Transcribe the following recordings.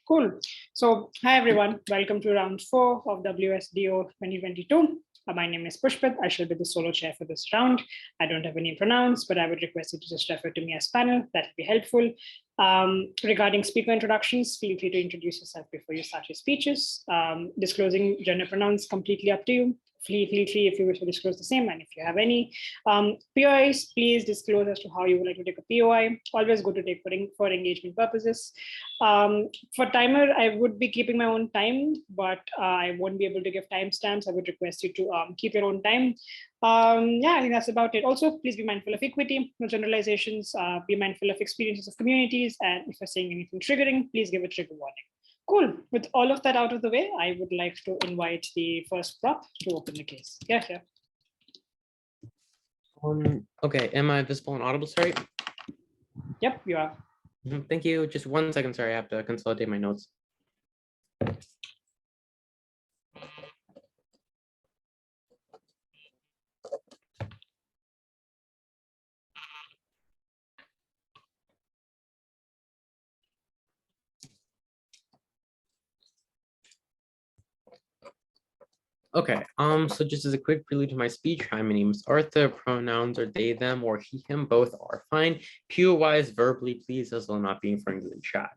Cool. So, hi everyone. Welcome to round 4 of WSDO 2022. My name is Pushpit. I shall be the solo chair for this round. I don't have any pronouns, but I would request you to just refer to me as panel. That would be helpful. Regarding speaker introductions, feel free to introduce yourself before you start your speeches. Disclosing gender pronouns, completely up to you. Feel free if you wish to disclose the same, and if you have any POIs, please disclose as to how you would like to take a POI. Always good to take for engagement purposes. For timer, I would be keeping my own time, but I won't be able to give timestamps. I would request you to keep your own time. Yeah, I think that's about it. Also, please be mindful of equity, no generalizations, be mindful of experiences of communities, and if you're saying anything triggering, please give a trigger warning. Cool. With all of that out of the way, I would like to invite the first prop to open the case. Yeah. Okay, am I visible and audible, sorry? Yep, you are. Thank you. Just 1 second, sorry, I have to consolidate my notes. Okay, so just as a quick prelude to my speech, hi, my name is Arthur. Pronouns are they, them, or he, him, both are fine. POIs verbally, please, as well not being friendly in chat.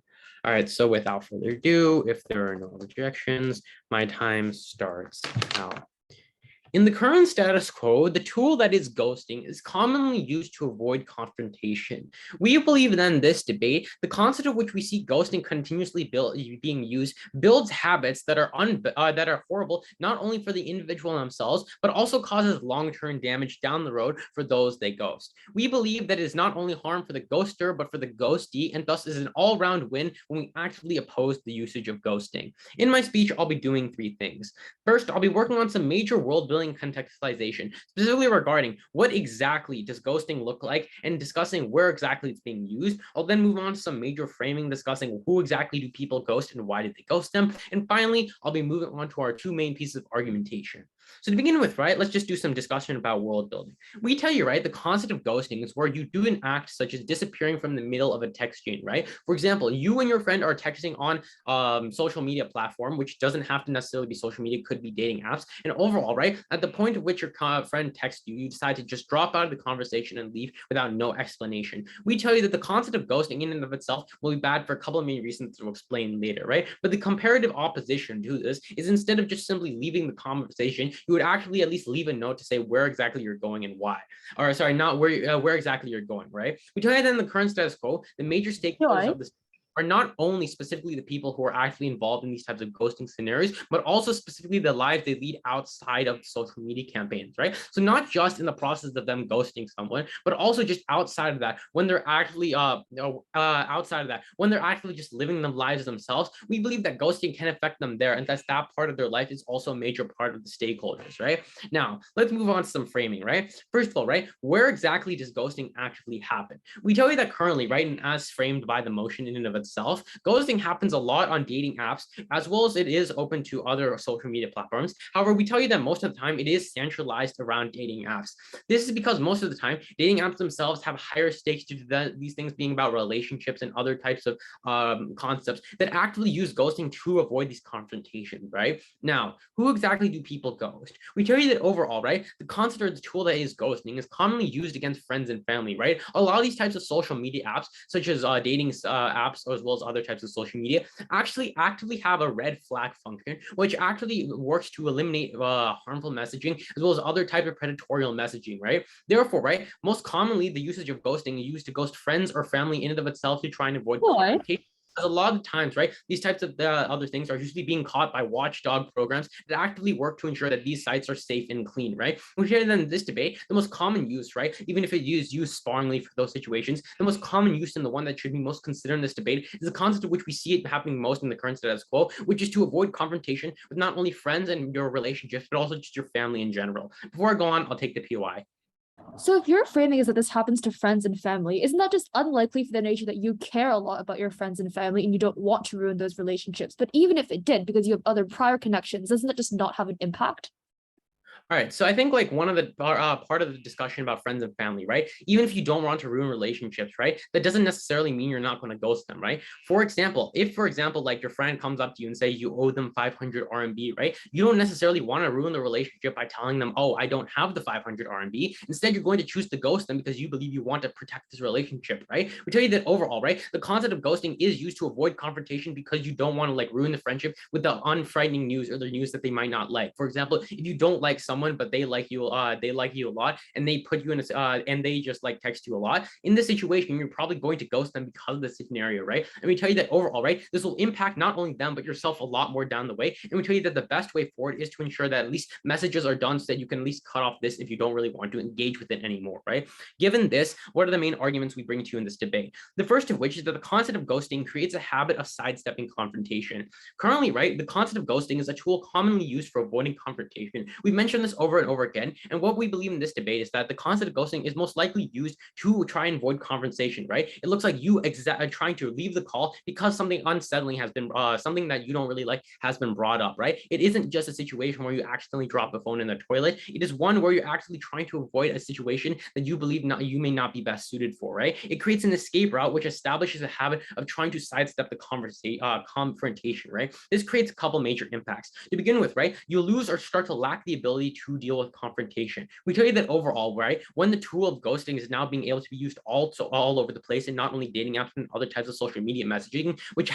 All right, so without further ado, if there are no objections, my time starts now. In the current status quo, the tool that is ghosting is commonly used to avoid confrontation. We believe that in this debate, the concept of which we see ghosting continuously being used builds habits that are horrible, not only for the individual themselves, but also causes long-term damage down the road for those they ghost. We believe that it is not only harm for the ghoster, but for the ghostee, and thus is an all-round win when we actively oppose the usage of ghosting. In my speech, I'll be doing 3 things. First, I'll be working on some major world-building contextualization, specifically regarding what exactly does ghosting look like and discussing where exactly it's being used. I'll then move on to some major framing, discussing who exactly do people ghost and why did they ghost them. And finally, I'll be moving on to our 2 main pieces of argumentation. So to begin with, right, let's just do some discussion about world building. We tell you, right, the concept of ghosting is where you do an act such as disappearing from the middle of a text chain, right? For example, you and your friend are texting on social media platform, which doesn't have to necessarily be social media, could be dating apps. And overall, right, at the point at which your friend texts you, you decide to just drop out of the conversation and leave without no explanation. We tell you that the concept of ghosting in and of itself will be bad for a couple of main reasons we'll explain later, right? But the comparative opposition to this is instead of just simply leaving the conversation, you would actually at least leave a note to say where exactly you're going and why. Or sorry, not where exactly you're going, right? We tell you that in the current status quo, the major stakeholders of this are not only specifically the people who are actually involved in these types of ghosting scenarios, but also specifically the lives they lead outside of social media campaigns, right? So not just in the process of them ghosting someone, but also just outside of that, when they're actually when they're actually just living their lives themselves. We believe that ghosting can affect them there, and that part of their life is also a major part of the stakeholders, right? Now, let's move on to some framing, right? First of all, right, where exactly does ghosting actually happen? We tell you that currently, right, and as framed by the motion in and of itself, ghosting happens a lot on dating apps, as well as it is open to other social media platforms. However, we tell you that most of the time it is centralized around dating apps. This is because most of the time dating apps themselves have higher stakes due to these things being about relationships and other types of concepts that actively use ghosting to avoid these confrontations, right? Now, who exactly do people ghost? We tell you that overall, right, the concept or the tool that is ghosting is commonly used against friends and family, right? A lot of these types of social media apps, such as dating apps, as well as other types of social media, actually actively have a red flag function, which actually works to eliminate harmful messaging, as well as other type of predatory messaging, right? Therefore, right, most commonly the usage of ghosting is used to ghost friends or family in and of itself to try and avoid confrontation. A lot of times, right, these types of other things are usually being caught by watchdog programs that actively work to ensure that these sites are safe and clean, right? Which in this debate, the most common use, right, even if it is used sparingly for those situations, the most common use and the one that should be most considered in this debate is the concept of which we see it happening most in the current status quo, which is to avoid confrontation with not only friends and your relationships, but also just your family in general. Before I go on, I'll take the POI. So if your framing is that this happens to friends and family, isn't that just unlikely for the nature that you care a lot about your friends and family and you don't want to ruin those relationships? But even if it did, because you have other prior connections, doesn't that just not have an impact? All right, so I think like one of the part of the discussion about friends and family, right? Even if you don't want to ruin relationships, right? That doesn't necessarily mean you're not going to ghost them, right? For example, if like your friend comes up to you and say you owe them 500 RMB, right? You don't necessarily want to ruin the relationship by telling them, oh, I don't have the 500 RMB. Instead, you're going to choose to ghost them because you believe you want to protect this relationship, right? We tell you that overall, right? The concept of ghosting is used to avoid confrontation because you don't want to like ruin the friendship with the unfrightening news or the news that they might not like. For example, if you don't like someone but they like you a lot and they put you in a and they just like text you a lot, in this situation you're probably going to ghost them because of the scenario, right? And we tell you that overall, right, this will impact not only them but yourself a lot more down the way. And we tell you that the best way forward is to ensure that at least messages are done so that you can at least cut off this if you don't really want to engage with it anymore, right? Given this, what are the main arguments we bring to you in this debate? The first of which is that the concept of ghosting creates a habit of sidestepping confrontation. Currently, right, the concept of ghosting is a tool commonly used for avoiding confrontation. We've mentioned this over and over again, and what we believe in this debate is that the concept of ghosting is most likely used to try and avoid confrontation, right? It looks like you are trying to leave the call because something unsettling has been something that you don't really like has been brought up, right? It isn't just a situation where you accidentally drop the phone in the toilet. It is one where you're actually trying to avoid a situation that you believe you may not be best suited for, right? It creates an escape route which establishes a habit of trying to sidestep the confrontation, right? This creates a couple major impacts. To begin with, right, you lose or start to lack the ability to deal with confrontation. We tell you that overall, right, when the tool of ghosting is now being able to be used also all over the place, and not only dating apps and other types of social media messaging, which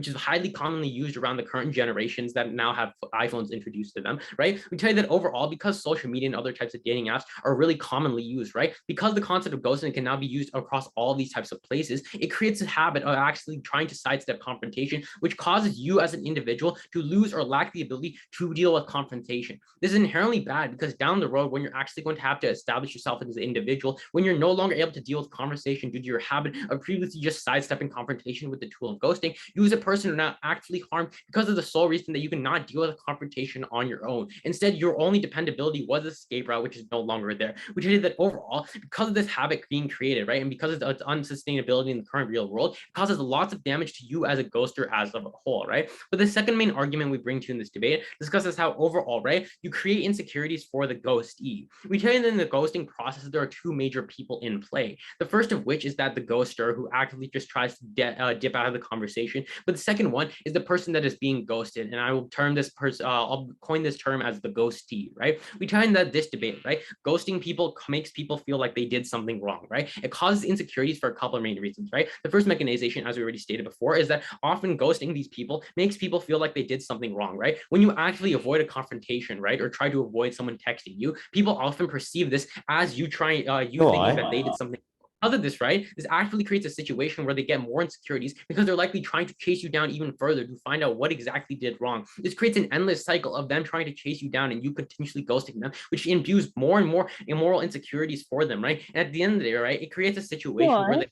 is highly commonly used around the current generations that now have iPhones introduced to them, right? We tell you that overall, because social media and other types of dating apps are really commonly used, right? Because the concept of ghosting can now be used across all these types of places, it creates a habit of actually trying to sidestep confrontation, which causes you as an individual to lose or lack the ability to deal with confrontation. This is inherently bad because down the road, when you're actually going to have to establish yourself as an individual, when you're no longer able to deal with conversation due to your habit of previously just sidestepping confrontation with the tool of ghosting, you as a person are now actually harmed because of the sole reason that you cannot deal with a confrontation on your own. Instead, your only dependability was escape route, which is no longer there. Which is that overall, because of this habit being created, right, and because of its unsustainability in the current real world, it causes lots of damage to you as a ghoster as a whole, right? But the second main argument we bring to in this debate discusses how overall, right, you create insecurities for the ghostee. We tell you that in the ghosting process, there are two major people in play. The first of which is that the ghoster who actively just tries to dip out of the conversation. But the second one is the person that is being ghosted. And I will term this person, I'll coin this term as the ghostee, right? We find that this debate, right? Ghosting people makes people feel like they did something wrong, right? It causes insecurities for a couple of main reasons, right? The first mechanization, as we already stated before, is that often ghosting these people makes people feel like they did something wrong, right? When you actually avoid a confrontation, right? Or try to avoid someone texting you, people often perceive this as you thinking that they did something. Because of this, right, this actually creates a situation where they get more insecurities because they're likely trying to chase you down even further to find out what exactly did wrong. This creates an endless cycle of them trying to chase you down and you continuously ghosting them, which imbues more and more immoral insecurities for them, right? And at the end of the day, right, it creates a situation where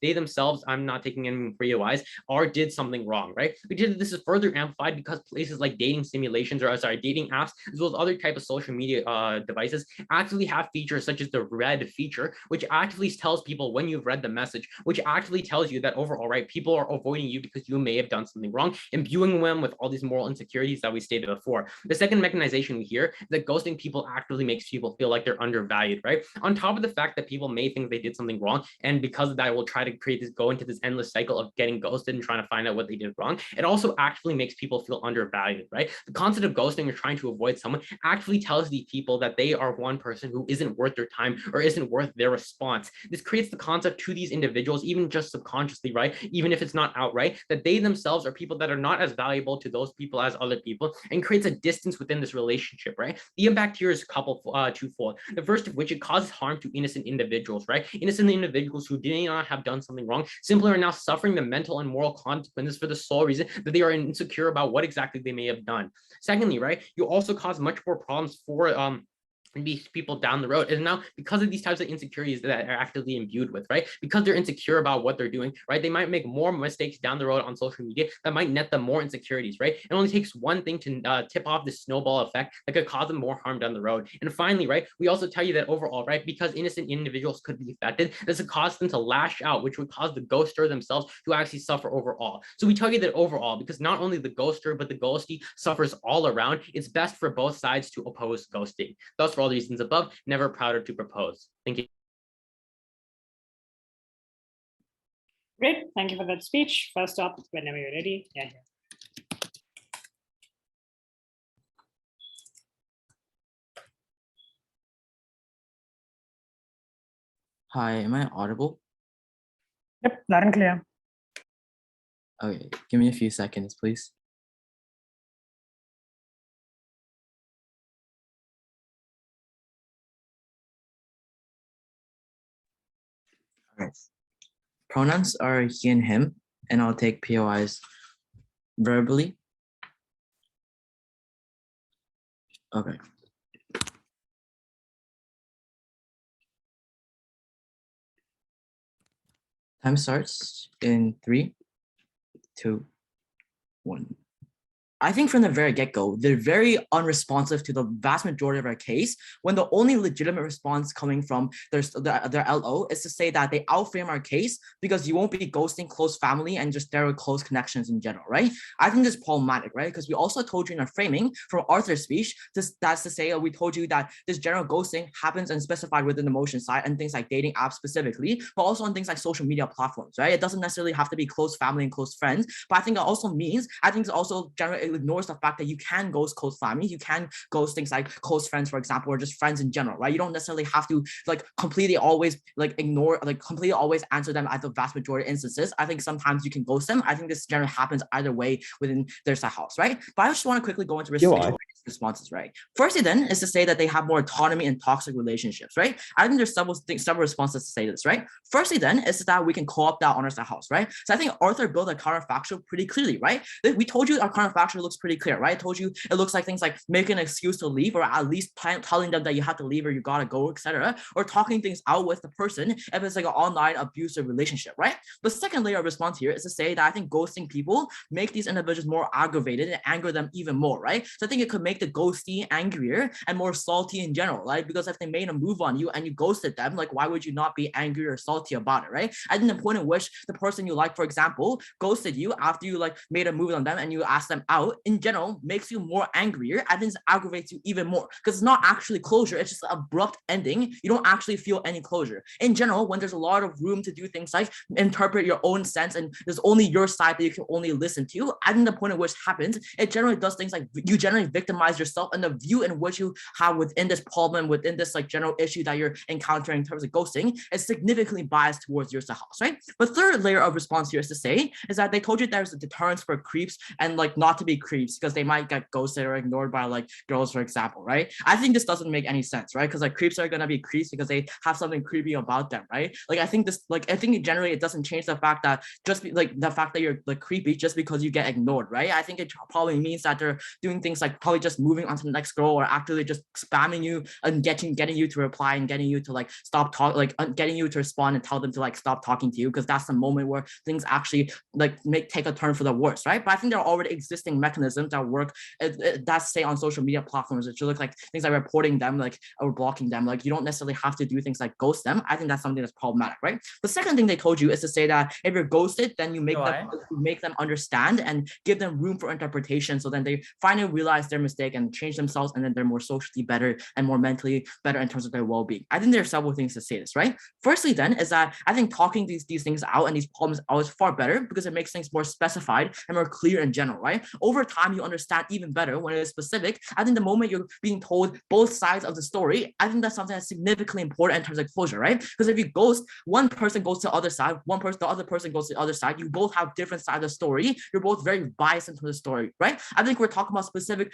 they themselves, I'm not taking anything for you wise, did something wrong, right? This is further amplified because places like dating simulations dating apps, as well as other type of social media devices actually have features such as the read feature, which actually tells people when you've read the message, which actually tells you that overall, right, people are avoiding you because you may have done something wrong, imbuing them with all these moral insecurities that we stated before. The second mechanization we hear is that ghosting people actually makes people feel like they're undervalued, right? On top of the fact that people may think they did something wrong, and because of that, will try to go into this endless cycle of getting ghosted and trying to find out what they did wrong. It also actually makes people feel undervalued, right? The concept of ghosting or trying to avoid someone actually tells the people that they are one person who isn't worth their time or isn't worth their response. This creates the concept to these individuals, even just subconsciously, right? Even if it's not outright, that they themselves are people that are not as valuable to those people as other people, and creates a distance within this relationship, right? The impact here is twofold. The first of which, it causes harm to innocent individuals, right? Innocent individuals who did not have done something wrong simply are now suffering the mental and moral consequences for the sole reason that they are insecure about what exactly they may have done. Secondly, right, you also cause much more problems for these people down the road is now because of these types of insecurities that are actively imbued with, right? Because they're insecure about what they're doing, right? They might make more mistakes down the road on social media that might net them more insecurities, right? It only takes one thing to tip off this snowball effect that could cause them more harm down the road. And finally, right, we also tell you that overall, right, because innocent individuals could be affected, this would cause them to lash out, which would cause the ghoster themselves to actually suffer overall. So we tell you that overall, because not only the ghoster, but the ghosty suffers all around, it's best for both sides to oppose ghosting. Thus, for all the reasons above, never prouder to propose. Thank you. Great, thank you for that speech. First up, whenever you're ready. Yeah. Hi, am I audible? Yep, loud and clear. Okay, give me a few seconds, please. All right. Pronouns are he and him, and I'll take POIs verbally. Okay. Time starts in 3, 2, 1. I think from the very get-go, they're very unresponsive to the vast majority of our case, when the only legitimate response coming from their LO is to say that they outframe our case because you won't be ghosting close family and just their close connections in general, right? I think this is problematic, right? Because we also told you in our framing from Arthur's speech, that's to say, we told you that this general ghosting happens and specified within the motion side and things like dating apps specifically, but also on things like social media platforms, right? It doesn't necessarily have to be close family and close friends, but I think it also means, I think it's also generally ignores the fact that you can ghost close family, you can ghost things like close friends, for example, or just friends in general, right? You don't necessarily have to like completely always like ignore, like completely always answer them at the vast majority of instances. I think sometimes you can ghost them. I think this generally happens either way within their side house, right? But I just want to quickly go into responses, right? Firstly, then, is to say that they have more autonomy in toxic relationships, right? I think there's several responses to say this, right? Firstly, then, is that we can co-opt that on our side house, right? So I think Arthur built a counterfactual pretty clearly, right? We told you our counterfactual looks pretty clear, right? I told you it looks like things like making an excuse to leave, or at least telling them that you have to leave or you gotta go, etc., or talking things out with the person if it's like an online abusive relationship, right? The second layer of response here is to say that I think ghosting people make these individuals more aggravated and anger them even more, right? So I think it could make the ghostee angrier and more salty in general, right? Because if they made a move on you and you ghosted them, like why would you not be angry or salty about it, right? I think the point in which the person you like, for example, ghosted you after you like made a move on them and you asked them out, in general, makes you more angrier. I think it aggravates you even more because it's not actually closure, it's just an abrupt ending. You don't actually feel any closure. In general, when there's a lot of room to do things like interpret your own sense and there's only your side that you can only listen to, I think the point at which happens, it generally does things like you generally victimize yourself, and the view in which you have within this problem, within this like general issue that you're encountering in terms of ghosting is significantly biased towards your house, right? The third layer of response here is to say is that they told you there's a deterrence for creeps and like not to be creeps because they might get ghosted or ignored by like girls, for example, right? I think this doesn't make any sense, right? Because like creeps are gonna be creeps because they have something creepy about them, right? Like I think generally it doesn't change the fact that the fact that you're like creepy just because you get ignored, right? I think it probably means that they're doing things like probably just moving on to the next girl or actually just spamming you and getting you to reply and getting you to like stop talk, like getting you to respond and tell them to like stop talking to you, because that's the moment where things actually like take a turn for the worse, right? But I think there are already existing mechanisms that work. That's say on social media platforms, which look like things like reporting them, like or blocking them. Like you don't necessarily have to do things like ghost them. I think that's something that's problematic, right? The second thing they told you is to say that if you're ghosted, then you make them understand and give them room for interpretation, so then they finally realize their mistake and change themselves, and then they're more socially better and more mentally better in terms of their well-being. I think there are several things to say this, right? Firstly, then, is that I think talking these things out and these problems out is far better because it makes things more specified and more clear in general, right? Over time, you understand even better when it is specific. I think the moment you're being told both sides of the story, I think that's something that's significantly important in terms of closure, right? Because if you ghost, one person goes to the other side, the other person goes to the other side, you both have different sides of the story, you're both very biased into the story, right? I think we're talking about specific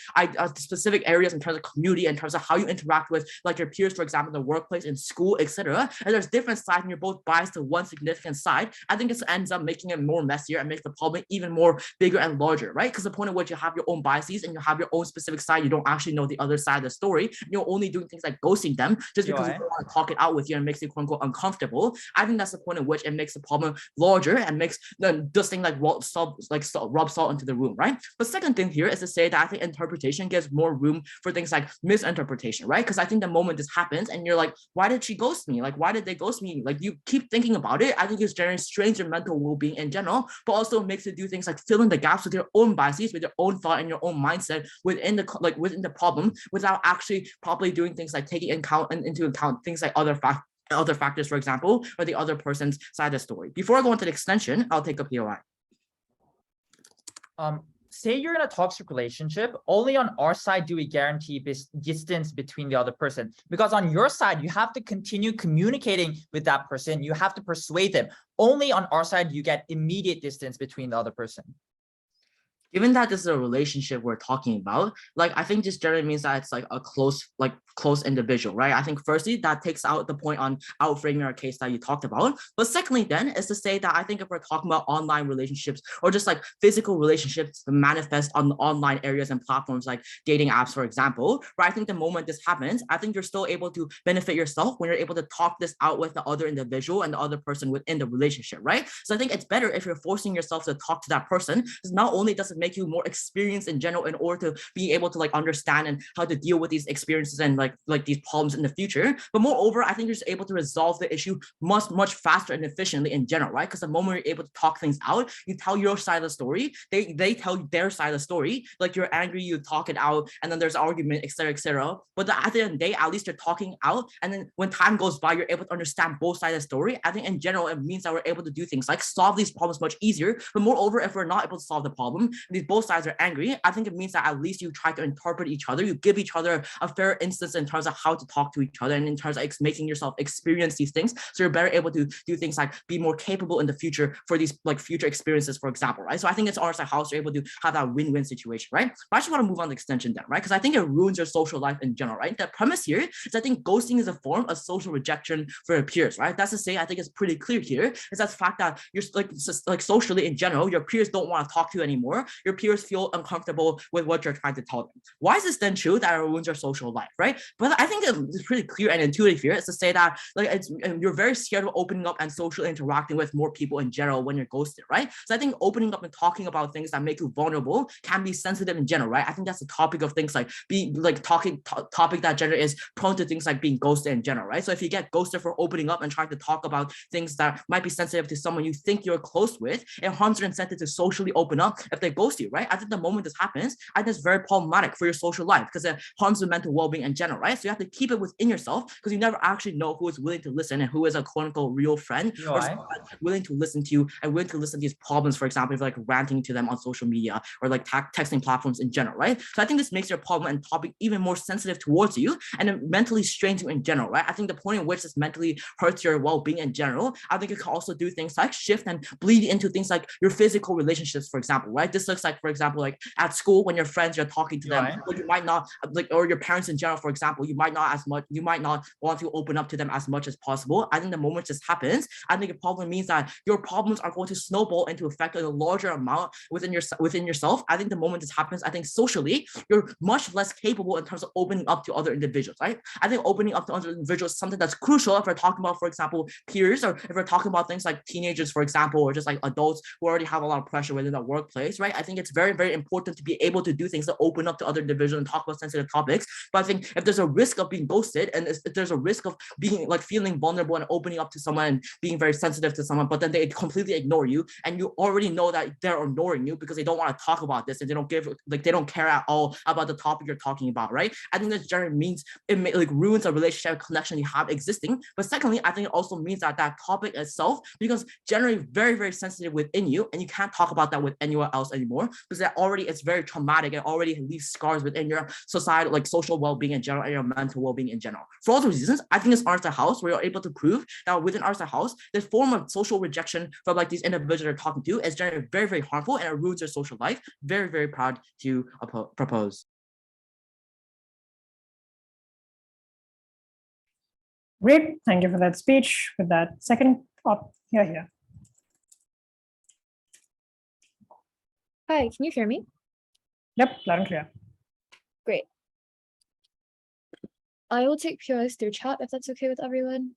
specific areas in terms of community, in terms of how you interact with like your peers, for example, in the workplace, in school, etc. And there's different sides and you're both biased to one significant side, I think it ends up making it more messier and makes the problem even more bigger and larger, right? Because the point at which you have your own biases and you have your own specific side, you don't actually know the other side of the story. You're only doing things like ghosting them just because you don't want to talk it out with you and it makes you quote unquote uncomfortable. I think that's the point at which it makes the problem larger and makes this thing like rub salt into the room, right? The second thing here is to say that I think interpretation gives more room for things like misinterpretation, right? Because I think the moment this happens and you're like, why did she ghost me? Like, why did they ghost me? Like, you keep thinking about it. I think it's generally strains your mental well-being in general, but also makes you do things like fill in the gaps with your own biases, with your own thought and your own mindset within the problem, without actually properly doing things like taking into account things like other factors, for example, or the other person's side of the story. Before I go into the extension, I'll take a POI. Say you're in a toxic relationship, only on our side do we guarantee distance between the other person. Because on your side, you have to continue communicating with that person. You have to persuade them. Only on our side, you get immediate distance between the other person. Given that this is a relationship we're talking about, like I think this generally means that it's like a close individual, right? I think firstly, that takes out the point on outframing our case that you talked about. But secondly, then is to say that I think if we're talking about online relationships or just like physical relationships that manifest on online areas and platforms like dating apps, for example, right? I think the moment this happens, I think you're still able to benefit yourself when you're able to talk this out with the other individual and the other person within the relationship, right? So I think it's better if you're forcing yourself to talk to that person, because not only does it make you more experienced in general in order to be able to like understand and how to deal with these experiences and like these problems in the future, but moreover, I think you're just able to resolve the issue much faster and efficiently in general, right? Because the moment you're able to talk things out, you tell your side of the story, they tell their side of the story. Like you're angry, you talk it out, and then there's argument, etc., etc. But at the end of the day, at least you're talking out, and then when time goes by, you're able to understand both sides of the story. I think in general, it means that we're able to do things like solve these problems much easier. But moreover, if we're not able to solve the problem, both sides are angry, I think it means that at least you try to interpret each other, you give each other a fair instance in terms of how to talk to each other and in terms of making yourself experience these things, so you're better able to do things like be more capable in the future for these like future experiences, for example, right? So I think it's honestly how you're able to have that win-win situation, right? But I just want to move on to extension then, right? Because I think it ruins your social life in general, right? The premise here is I think ghosting is a form of social rejection for your peers, right? That's to say, I think it's pretty clear here is that the fact that you're like socially in general, your peers don't want to talk to you anymore. Your peers feel uncomfortable with what you're trying to tell them. Why is this then true that it ruins your social life, right? But I think it's pretty clear and intuitive here is to say that like you're very scared of opening up and socially interacting with more people in general when you're ghosted, right? So I think opening up and talking about things that make you vulnerable can be sensitive in general, right? I think that's the topic of things like being like topic that generally is prone to things like being ghosted in general, right? So if you get ghosted for opening up and trying to talk about things that might be sensitive to someone you think you're close with, it harms your incentive to socially open up if they ghost you, right? I think the moment this happens, I think it's very problematic for your social life because it harms your mental well-being in general, right? So you have to keep it within yourself because you never actually know who is willing to listen and who is a quote-unquote real friend or willing to listen to you and willing to listen to these problems, for example, if like ranting to them on social media or like texting platforms in general, right? So I think this makes your problem and topic even more sensitive towards you and it mentally strains you in general, right? I think the point in which this mentally hurts your well-being in general, I think it can also do things like shift and bleed into things like your physical relationships, for example, right? This looks like, for example, like at school when your friends, you're talking to them, or you might not like, or your parents in general, for example, you might not want to open up to them as much as possible. I think the moment this happens, I think it probably means that your problems are going to snowball into effect in a larger amount within yourself. I think the moment this happens, I think socially you're much less capable in terms of opening up to other individuals, right? I think opening up to other individuals is something that's crucial if we're talking about, for example, peers, or if we're talking about things like teenagers, for example, or just like adults who already have a lot of pressure within the workplace, right? I think it's very, very important to be able to do things to open up to other individuals and talk about sensitive topics. But I think if there's a risk of being ghosted and if there's a risk of being like feeling vulnerable and opening up to someone and being very sensitive to someone, but then they completely ignore you and you already know that they're ignoring you because they don't want to talk about this and they don't care at all about the topic you're talking about, right? I think that generally means it like ruins a relationship connection you have existing. But secondly, I think it also means that that topic itself becomes generally very, very sensitive within you and you can't talk about that with anyone else anymore because that already it's very traumatic and already leaves scars within your society, like social well-being in general and your mental well-being in general. For all those reasons, I think it's Arthur House where you're able to prove that within Arthur House, this form of social rejection from like these individuals you're talking to is generally very, very harmful and it ruins your social life. Very, very proud to propose. Great. Thank you for that speech. With that second up here. Hi, can you hear me? Yep, loud and clear. Great. I will take POIs through chat if that's okay with everyone.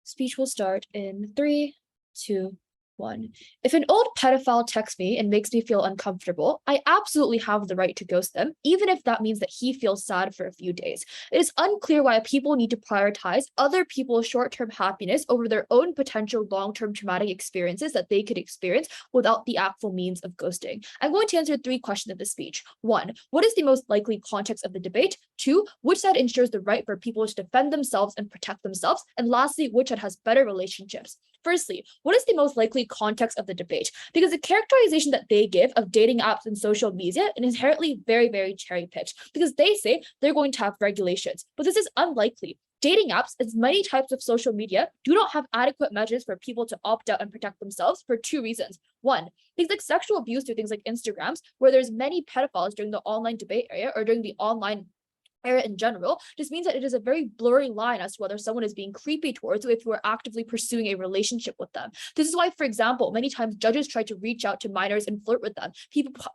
Speech will start in 3, 2, 1. If an old pedophile texts me and makes me feel uncomfortable, I absolutely have the right to ghost them, even if that means that he feels sad for a few days. It is unclear why people need to prioritize other people's short-term happiness over their own potential long-term traumatic experiences that they could experience without the actual means of ghosting. I'm going to answer 3 questions of the speech. 1, what is the most likely context of the debate? 2, which side ensures the right for people to defend themselves and protect themselves? And lastly, which side has better relationships? Firstly, what is the most likely context of the debate? Because the characterization that they give of dating apps and social media is inherently very, very cherry-picked, because they say they're going to have regulations, but this is unlikely. Dating apps, as many types of social media, do not have adequate measures for people to opt out and protect themselves for 2 reasons. 1, things like sexual abuse through things like Instagrams, where there's many pedophiles during the online debate area or during the online era in general, just means that it is a very blurry line as to whether someone is being creepy towards you if you are actively pursuing a relationship with them. This is why, for example, many times judges try to reach out to minors and flirt with them.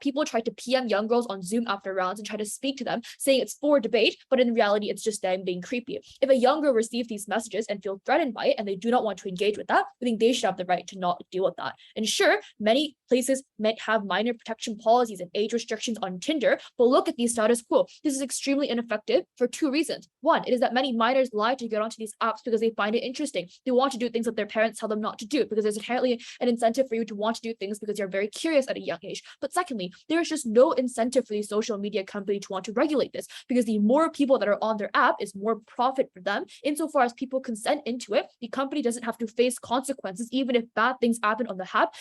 People try to PM young girls on Zoom after rounds and try to speak to them, saying it's for debate, but in reality, it's just them being creepy. If a young girl receives these messages and feel threatened by it and they do not want to engage with that, I think they should have the right to not deal with that. And sure, many places might have minor protection policies and age restrictions on Tinder, but look at the status quo. This is extremely ineffective for 2 reasons. 1, it is that many minors lie to get onto these apps because they find it interesting. They want to do things that their parents tell them not to do, because there's inherently an incentive for you to want to do things because you're very curious at a young age. But secondly, there is just no incentive for these social media companies to want to regulate this, because the more people that are on their app is more profit for them. Insofar as people consent into it, the company doesn't have to face consequences, even if bad things happen on the app.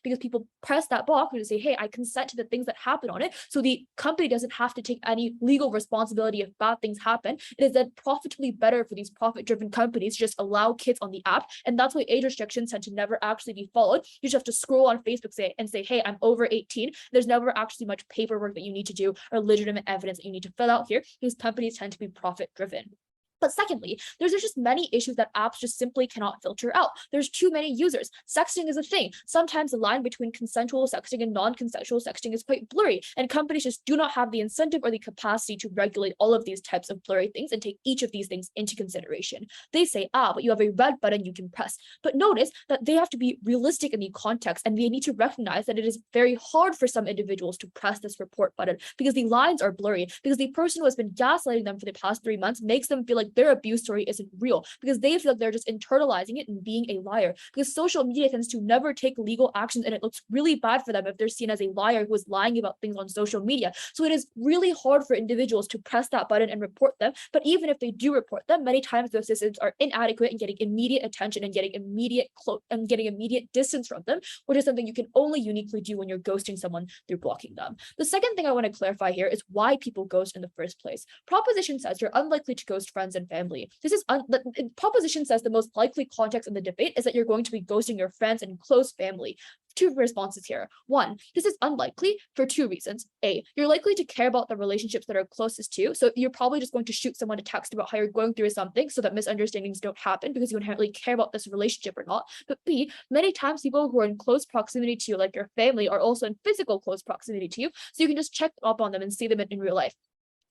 Because people press that box and say, hey, I consent to the things that happen on it. So the company doesn't have to take any legal responsibility if bad things happen. It is then profitably better for these profit-driven companies to just allow kids on the app. And that's why age restrictions tend to never actually be followed. You just have to scroll on Facebook and say, hey, I'm over 18. There's never actually much paperwork that you need to do or legitimate evidence that you need to fill out here, because companies tend to be profit-driven. But secondly, there's just many issues that apps just simply cannot filter out. There's too many users. Sexting is a thing. Sometimes the line between consensual sexting and non-consensual sexting is quite blurry, and companies just do not have the incentive or the capacity to regulate all of these types of blurry things and take each of these things into consideration. They say, but you have a red button you can press. But notice that they have to be realistic in the context, and they need to recognize that it is very hard for some individuals to press this report button because the lines are blurry, because the person who has been gaslighting them for the past 3 months makes them feel like their abuse story isn't real, because they feel like they're just internalizing it and being a liar, because social media tends to never take legal actions, and it looks really bad for them if they're seen as a liar who is lying about things on social media. So it is really hard for individuals to press that button and report them. But even if they do report them, many times those systems are inadequate and getting immediate attention and getting immediate distance from them, which is something you can only uniquely do when you're ghosting someone through blocking them. The second thing I want to clarify here is why people ghost in the first place. Proposition says you're unlikely to ghost friends and family. This is the proposition says the most likely context in the debate is that you're going to be ghosting your friends and close family. 2 responses here. 1, this is unlikely for 2 reasons. A, you're likely to care about the relationships that are closest to you, so you're probably just going to shoot someone a text about how you're going through something so that misunderstandings don't happen because you inherently care about this relationship or not. But B, many times people who are in close proximity to you, like your family, are also in physical close proximity to you, so you can just check up on them and see them in real life.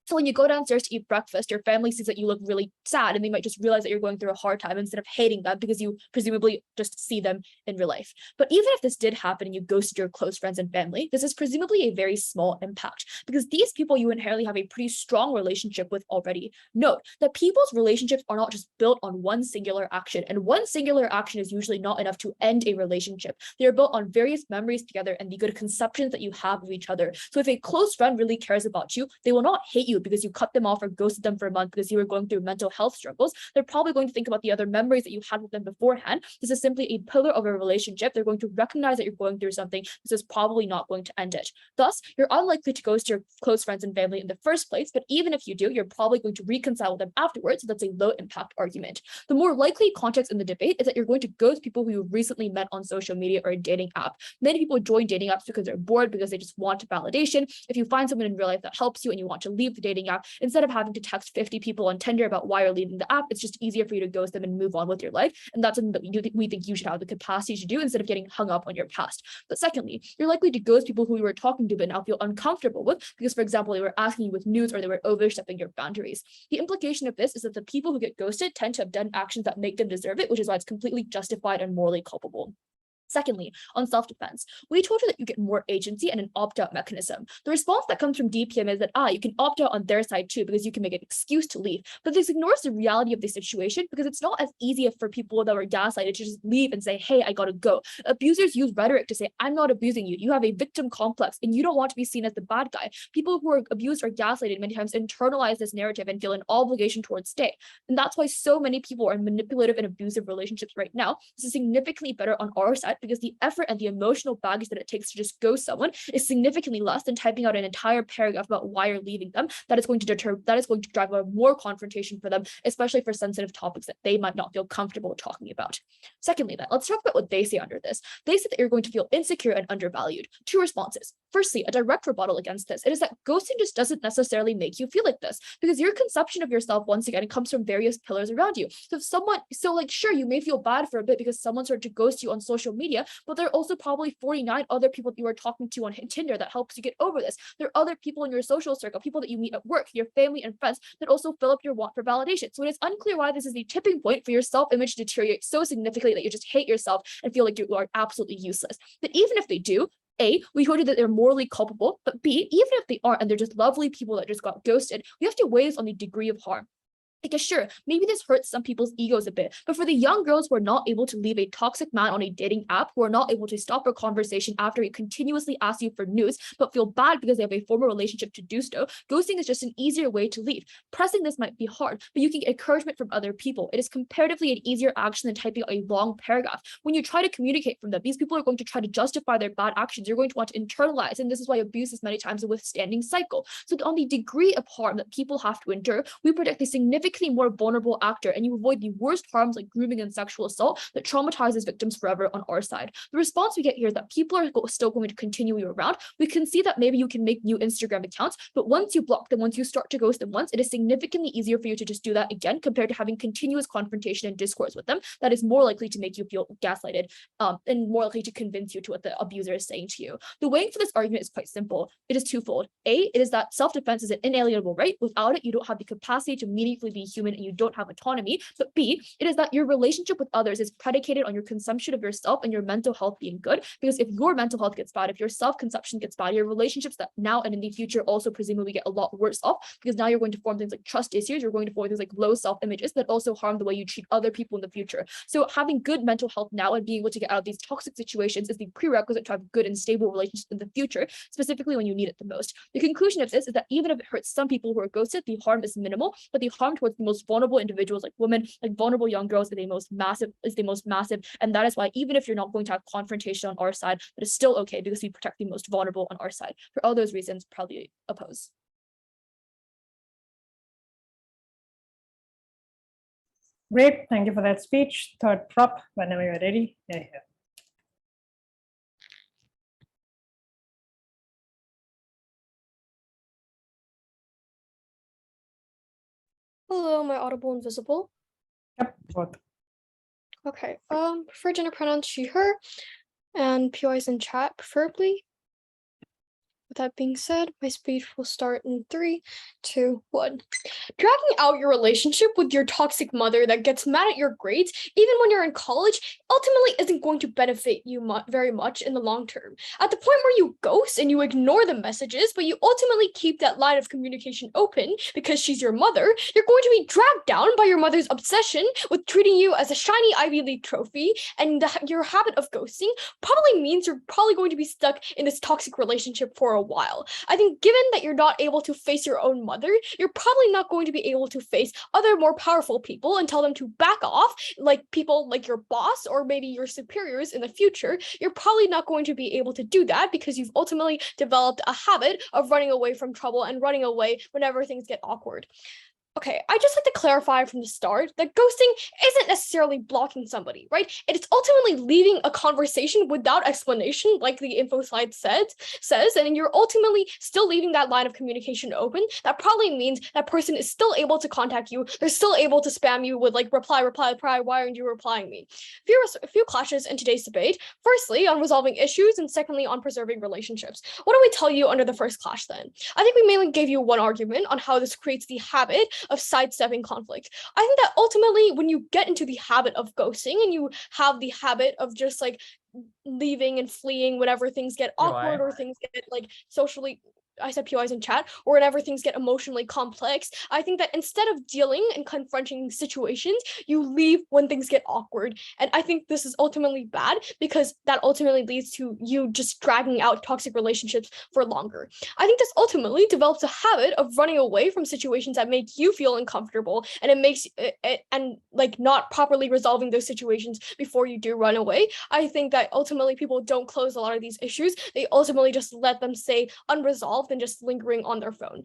So when you go downstairs to eat breakfast, your family sees that you look really sad, and they might just realize that you're going through a hard time instead of hating them because you presumably just see them in real life. But even if this did happen and you ghosted your close friends and family, this is presumably a very small impact, because these people you inherently have a pretty strong relationship with already. Note that people's relationships are not just built on one singular action, and one singular action is usually not enough to end a relationship. They are built on various memories together and the good conceptions that you have of each other. So if a close friend really cares about you, they will not hate you because you cut them off or ghosted them for a month because you were going through mental health struggles. They're probably going to think about the other memories that you had with them beforehand. This is simply a pillar of a relationship. They're going to recognize that you're going through something. This is probably not going to end it. Thus, you're unlikely to ghost your close friends and family in the first place, but even if you do, you're probably going to reconcile with them afterwards, so that's a low impact argument. The more likely context in the debate is that you're going to ghost people who you recently met on social media or a dating app. Many people join dating apps because they're bored, because they just want validation. If you find someone in real life that helps you and you want to leave the dating app, instead of having to text 50 people on Tinder about why you're leaving the app, it's just easier for you to ghost them and move on with your life. And that's something that we think you should have the capacity to do instead of getting hung up on your past. But secondly, you're likely to ghost people who you were talking to but now feel uncomfortable with because, for example, they were asking you with news or they were overstepping your boundaries. The implication of this is that the people who get ghosted tend to have done actions that make them deserve it, which is why it's completely justified and morally culpable. Secondly, on self-defense, we told you that you get more agency and an opt-out mechanism. The response that comes from DPM is that, you can opt out on their side too, because you can make an excuse to leave. But this ignores the reality of the situation because it's not as easy for people that were gaslighted to just leave and say, hey, I gotta go. Abusers use rhetoric to say, I'm not abusing you. You have a victim complex and you don't want to be seen as the bad guy. People who are abused or gaslighted many times internalize this narrative and feel an obligation towards stay. And that's why so many people are in manipulative and abusive relationships right now. This is significantly better on our side because the effort and the emotional baggage that it takes to just ghost someone is significantly less than typing out an entire paragraph about why you're leaving them. That is going to drive a more confrontation for them, especially for sensitive topics that they might not feel comfortable talking about. Secondly, let's talk about what they say under this. They say that you're going to feel insecure and undervalued. Two responses. Firstly, a direct rebuttal against this. It is that ghosting just doesn't necessarily make you feel like this because your conception of yourself, once again, comes from various pillars around you. So sure, you may feel bad for a bit because someone started to ghost you on social media, but there are also probably 49 other people that you are talking to on Tinder that helps you get over this. There are other people in your social circle, people that you meet at work, your family and friends that also fill up your want for validation. So it is unclear why this is the tipping point for your self-image to deteriorate so significantly that you just hate yourself and feel like you are absolutely useless. But even if they do, A, we told you that they're morally culpable, but B, even if they aren't and they're just lovely people that just got ghosted, we have to weigh this on the degree of harm. Because sure, maybe this hurts some people's egos a bit, but for the young girls who are not able to leave a toxic man on a dating app, who are not able to stop a conversation after he continuously asks you for news, but feel bad because they have a former relationship to do so, ghosting is just an easier way to leave. Pressing this might be hard, but you can get encouragement from other people. It is comparatively an easier action than typing out a long paragraph. When you try to communicate from them, these people are going to try to justify their bad actions. You're going to want to internalize, and this is why abuse is many times a withstanding cycle. So on the degree of harm that people have to endure, we predict a significantly more vulnerable actor, and you avoid the worst harms like grooming and sexual assault that traumatizes victims forever on our side. The response we get here is that people are still going to continue you around. We can see that maybe you can make new Instagram accounts, but once you block them, once you start to ghost them once, it is significantly easier for you to just do that again compared to having continuous confrontation and discourse with them. That is more likely to make you feel gaslighted and more likely to convince you to what the abuser is saying to you. The weighing for this argument is quite simple. It is twofold. A, it is that self-defense is an inalienable right. Without it, you don't have the capacity to meaningfully be human and you don't have autonomy. But B, it is that your relationship with others is predicated on your consumption of yourself and your mental health being good. Because if your mental health gets bad, if your self-conception gets bad, your relationships that now and in the future also presumably get a lot worse off, because now you're going to form things like trust issues, you're going to form things like low self-images that also harm the way you treat other people in the future. So having good mental health now and being able to get out of these toxic situations is the prerequisite to have good and stable relationships in the future, specifically when you need it the most. The conclusion of this is that even if it hurts some people who are ghosted, the harm is minimal, but the harm towards the most vulnerable individuals like women, like vulnerable young girls is the most massive. And that is why even if you're not going to have confrontation on our side, that is still okay because we protect the most vulnerable on our side. For all those reasons, probably oppose. Great, thank you for that speech. Third prop, whenever you're ready. Yeah. Hello, am I audible and visible? Yep, both. Okay. Preferred gender pronouns she, her, and POIs in chat, preferably. With that being said, my speech will start in 3, 2, 1. Dragging out your relationship with your toxic mother that gets mad at your grades, even when you're in college, ultimately isn't going to benefit you very much in the long term. At the point where you ghost and you ignore the messages, but you ultimately keep that line of communication open because she's your mother, you're going to be dragged down by your mother's obsession with treating you as a shiny Ivy League trophy, and your habit of ghosting probably means you're probably going to be stuck in this toxic relationship for a while. I think given that you're not able to face your own mother, you're probably not going to be able to face other more powerful people and tell them to back off, like people like your boss or maybe your superiors in the future. You're probably not going to be able to do that because you've ultimately developed a habit of running away from trouble and running away whenever things get awkward. Okay, I just like to clarify from the start that ghosting isn't necessarily blocking somebody, right? It's ultimately leaving a conversation without explanation, like the info slide says, and you're ultimately still leaving that line of communication open. That probably means that person is still able to contact you. They're still able to spam you with like reply, why aren't you replying me? A few clashes in today's debate. Firstly, on resolving issues, and secondly, on preserving relationships. What do we tell you under the first clash then? I think we mainly gave you one argument on how this creates the habit of sidestepping conflict. I think that ultimately, when you get into the habit of ghosting and you have the habit of just like leaving and fleeing whenever things get awkward or things get like socially, I said POIs in chat, or whenever things get emotionally complex, I think that instead of dealing and confronting situations, you leave when things get awkward. And I think this is ultimately bad because that ultimately leads to you just dragging out toxic relationships for longer. I think this ultimately develops a habit of running away from situations that make you feel uncomfortable, and it makes it and like not properly resolving those situations before you do run away. I think that ultimately people don't close a lot of these issues. They ultimately just let them stay unresolved and just lingering on their phone.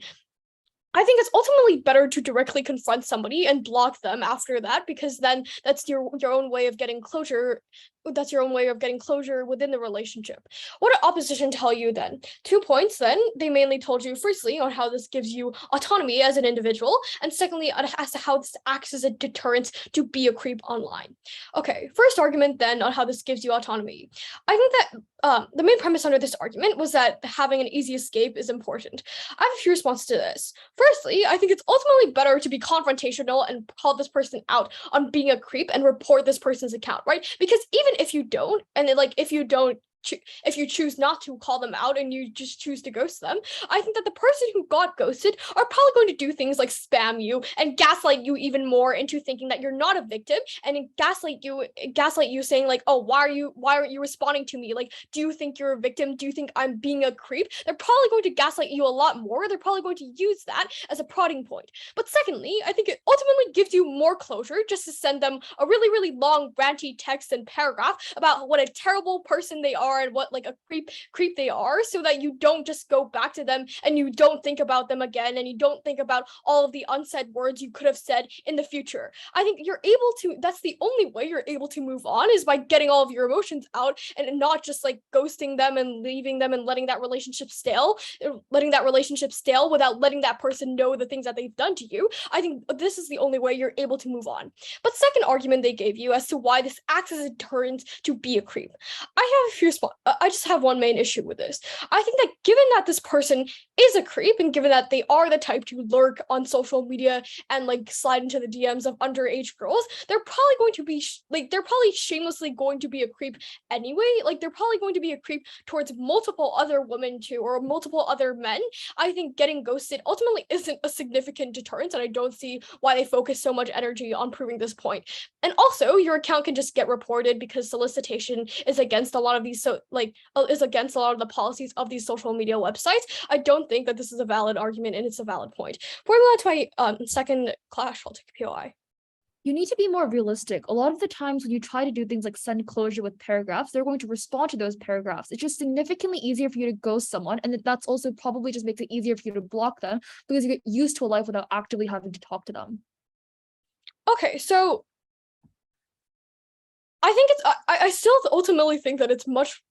I think it's ultimately better to directly confront somebody and block them after that, because then that's your own way of getting closure. That's your own way of getting closure within the relationship. What did opposition tell you then? 2 points then. They mainly told you firstly on how this gives you autonomy as an individual, and secondly as to how this acts as a deterrent to be a creep online. Okay, first argument then on how this gives you autonomy. I think that the main premise under this argument was that having an easy escape is important. I have a few responses to this. Firstly, I think it's ultimately better to be confrontational and call this person out on being a creep and report this person's account, right? Because even if you don't, and then like if you choose not to call them out and you just choose to ghost them, I think that the person who got ghosted are probably going to do things like spam you and gaslight you even more into thinking that you're not a victim, and gaslight you saying like, oh, why aren't you responding to me? Like, do you think you're a victim? Do you think I'm being a creep? They're probably going to gaslight you a lot more. They're probably going to use that as a prodding point. But secondly, I think it ultimately gives you more closure just to send them a really, really long ranty text and paragraph about what a terrible person they are and what like a creep they are, so that you don't just go back to them and you don't think about them again, and you don't think about all of the unsaid words you could have said in the future. I think that's the only way you're able to move on, is by getting all of your emotions out and not just like ghosting them and leaving them and letting that relationship stale without letting that person know the things that they've done to you. I think this is the only way you're able to move on. But second argument they gave you as to why this acts as a deterrent to be a creep. I just have one main issue with this. I think that given that this person is a creep, and given that they are the type to lurk on social media and like slide into the DMs of underage girls, they're probably going to be they're probably shamelessly going to be a creep anyway. Like they're probably going to be a creep towards multiple other women too, or multiple other men. I think getting ghosted ultimately isn't a significant deterrent, and I don't see why they focus so much energy on proving this point. And also, your account can just get reported because solicitation is against a lot of these is against a lot of the policies of these social media websites. I don't think that this is a valid argument, and it's a valid point. Before we move on to my second clash, I'll take a POI. You need to be more realistic. A lot of the times when you try to do things like send closure with paragraphs, they're going to respond to those paragraphs. It's just significantly easier for you to ghost someone, and that's also probably just makes it easier for you to block them because you get used to a life without actively having to talk to them. Okay, so I think I still ultimately think that it's much.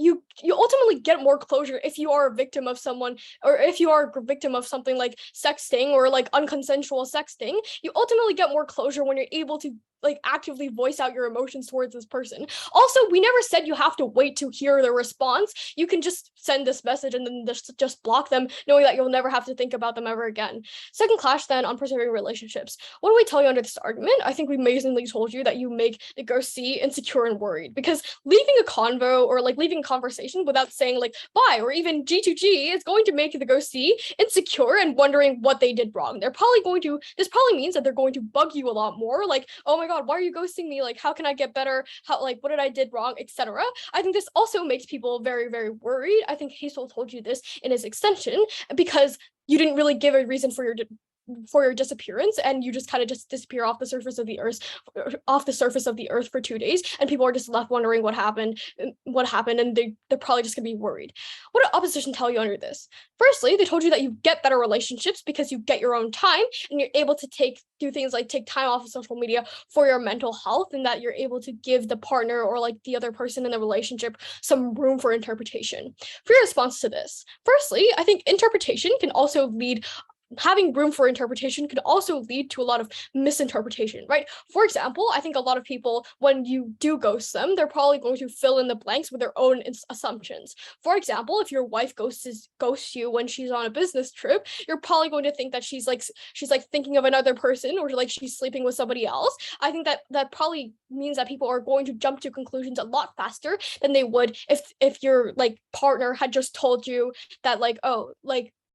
You ultimately get more closure if you are a victim of someone, or if you are a victim of something like sexting or like unconsensual sexting. You ultimately get more closure when you're able to like actively voice out your emotions towards this person. Also, we never said you have to wait to hear the response. You can just send this message and then just block them, knowing that you'll never have to think about them ever again. Second clash then on preserving relationships. What do we tell you under this argument? I think we amazingly told you that you make the ghostee insecure and worried, because leaving a convo or like leaving a conversation without saying like bye or even G2G is going to make the ghostee insecure and wondering what they did wrong. This probably means that they're going to bug you a lot more, like, oh my god, why are you ghosting me? Like, how can I get better? What did I did wrong, etc. I think this also makes people very, very worried. I think Hazel told you this in his extension, because you didn't really give a reason for for your disappearance, and you just kind of just disappear off the surface of the earth for 2 days, and people are just left wondering what happened, and they're probably just gonna be worried. What did opposition tell you under this? Firstly, they told you that you get better relationships because you get your own time, and you're able to do things like take time off of social media for your mental health, and that you're able to give the partner or like the other person in the relationship some room for interpretation. For your response to this, firstly, I think having room for interpretation could also lead to a lot of misinterpretation, right? For example, I think a lot of people, when you do ghost them, they're probably going to fill in the blanks with their own assumptions. For example, if your wife ghosts you when she's on a business trip, you're probably going to think that she's like thinking of another person, or like she's sleeping with somebody else. I think that probably means that people are going to jump to conclusions a lot faster than they would if your like partner had just told you that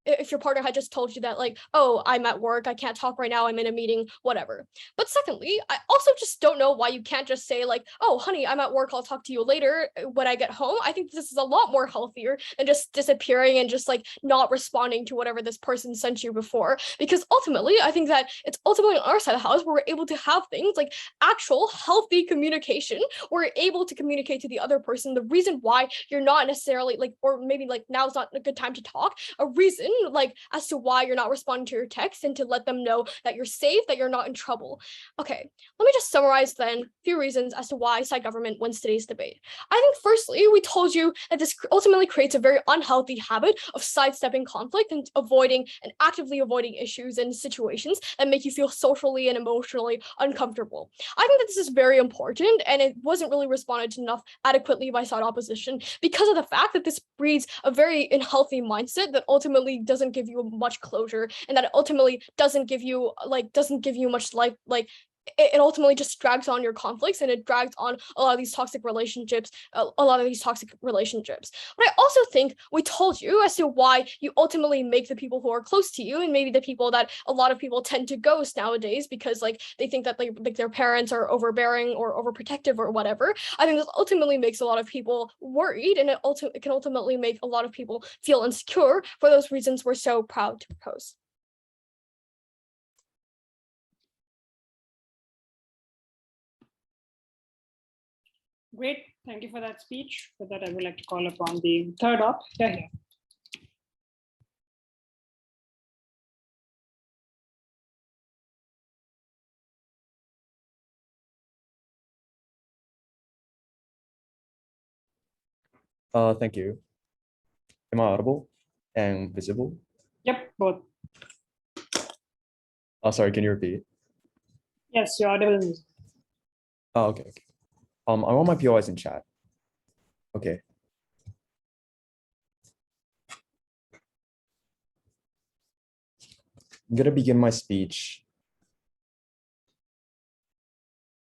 if your partner had just told you that like, oh, I'm at work, I can't talk right now, I'm in a meeting, whatever. But secondly, I also just don't know why you can't just say like, oh, honey, I'm at work, I'll talk to you later when I get home. I think this is a lot more healthier than just disappearing and just like not responding to whatever this person sent you before. Because ultimately, I think that it's ultimately on our side of the house where we're able to have things like actual healthy communication. We're able to communicate to the other person the reason why you're not necessarily like, or maybe like now's not a good time to talk, a reason like as to why you're not responding to your text, and to let them know that you're safe, that you're not in trouble. Okay, let me just summarize then a few reasons as to why side government wins today's debate. I think firstly, we told you that this ultimately creates a very unhealthy habit of sidestepping conflict and actively avoiding issues and situations that make you feel socially and emotionally uncomfortable. I think that this is very important, and it wasn't really responded to enough adequately by side opposition because of the fact that this breeds a very unhealthy mindset that ultimately doesn't give you much closure, and that ultimately doesn't give you much life. Like it ultimately just drags on your conflicts, and it drags on a lot of these toxic relationships. But I also think we told you as to why you ultimately make the people who are close to you, and maybe the people that a lot of people tend to ghost nowadays because like they think that like their parents are overbearing or overprotective or whatever. I think this ultimately makes a lot of people worried, and it can ultimately make a lot of people feel insecure for those reasons we're so proud to propose. Great, thank you for that speech. For that, I would like to call upon the third op. Here. Thank you. Am I audible and visible? Yep, both. Oh, sorry, can you repeat? Yes, you're audible. Oh, okay. I want my POIs in chat. Okay. I'm gonna begin my speech.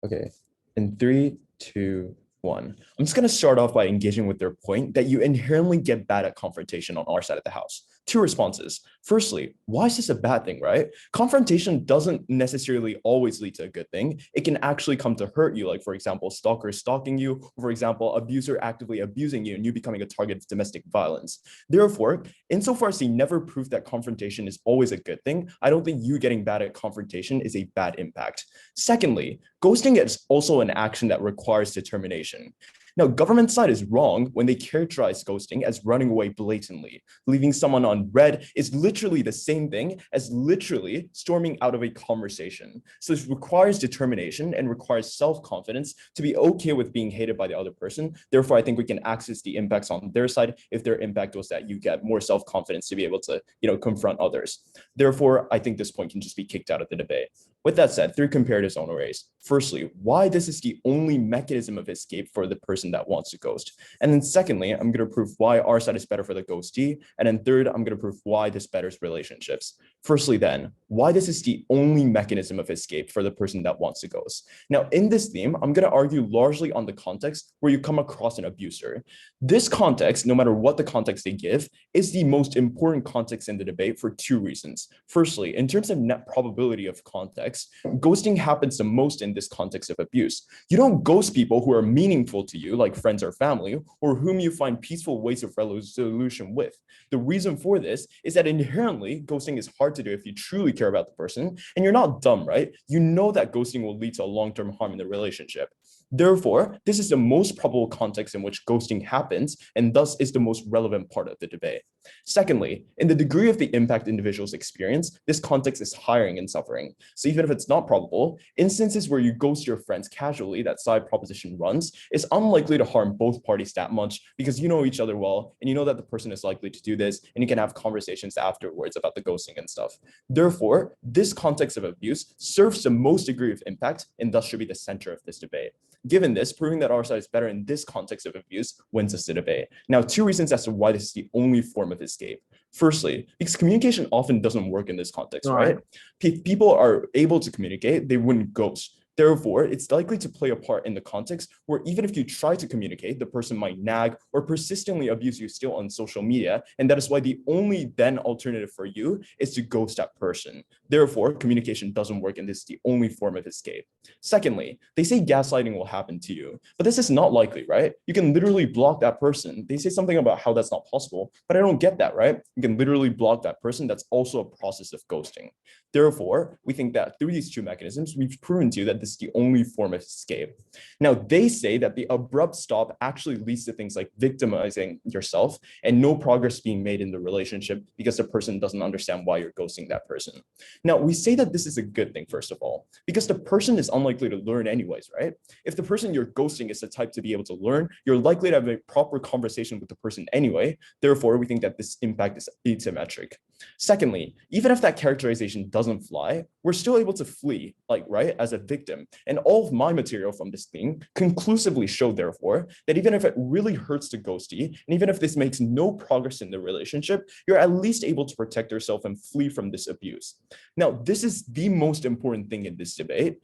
Okay, in 3, 2, 1. I'm just gonna start off by engaging with their point that you inherently get bad at confrontation on our side of the house. 2 responses. Firstly, why is this a bad thing, right? Confrontation doesn't necessarily always lead to a good thing. It can actually come to hurt you, like for example, stalker stalking you, or for example, abuser actively abusing you and you becoming a target of domestic violence. Therefore, insofar as they never prove that confrontation is always a good thing, I don't think you getting bad at confrontation is a bad impact. Secondly, ghosting is also an action that requires determination. Now, government side is wrong when they characterize ghosting as running away blatantly. Leaving someone on red is literally the same thing as literally storming out of a conversation. So this requires determination and requires self-confidence to be okay with being hated by the other person. Therefore, I think we can access the impacts on their side if their impact was that you get more self-confidence to be able to, confront others. Therefore, I think this point can just be kicked out of the debate. With that said, 3 comparatives I want to raise. Firstly, why this is the only mechanism of escape for the person that wants to ghost. And then secondly, I'm going to prove why our side is better for the ghostee. And then third, I'm going to prove why this betters relationships. Firstly, then, why this is the only mechanism of escape for the person that wants to ghost. Now, in this theme, I'm going to argue largely on the context where you come across an abuser. This context, no matter what the context they give, is the most important context in the debate for 2 reasons. Firstly, in terms of net probability of context, ghosting happens the most in this context of abuse. You don't ghost people who are meaningful to you like friends or family, or whom you find peaceful ways of resolution with. The reason for this is that inherently ghosting is hard to do if you truly care about the person, and you're not dumb, right? You know that ghosting will lead to a long-term harm in the relationship. Therefore, this is the most probable context in which ghosting happens, and thus is the most relevant part of the debate. Secondly, in the degree of the impact individuals experience, this context is higher in suffering. So even if it's not probable, instances where you ghost your friends casually, that side proposition runs, is unlikely to harm both parties that much because you know each other well, and you know that the person is likely to do this, and you can have conversations afterwards about the ghosting and stuff. Therefore, this context of abuse serves the most degree of impact, and thus should be the center of this debate. Given this, proving that our side is better in this context of abuse wins us the debate. Now, 2 reasons as to why this is the only form of escape. Firstly, because communication often doesn't work in this context, right? If people are able to communicate, they wouldn't ghost. Therefore, it's likely to play a part in the context where even if you try to communicate, the person might nag or persistently abuse you still on social media. And that is why the only then alternative for you is to ghost that person. Therefore, communication doesn't work and this is the only form of escape. Secondly, they say gaslighting will happen to you, but this is not likely, right? You can literally block that person. They say something about how that's not possible, but I don't get that, right? You can literally block that person. That's also a process of ghosting. Therefore, we think that through these 2 mechanisms, we've proven to you that this is the only form of escape. Now, they say that the abrupt stop actually leads to things like victimizing yourself and no progress being made in the relationship because the person doesn't understand why you're ghosting that person. Now, we say that this is a good thing, first of all, because the person is unlikely to learn anyways, right? If the person you're ghosting is the type to be able to learn, you're likely to have a proper conversation with the person anyway. Therefore, we think that this impact is asymmetric. Secondly, even if that characterization doesn't fly, we're still able to flee, right, as a victim. And all of my material from this thing conclusively showed, therefore, that even if it really hurts to ghosty, and even if this makes no progress in the relationship, you're at least able to protect yourself and flee from this abuse. Now, this is the most important thing in this debate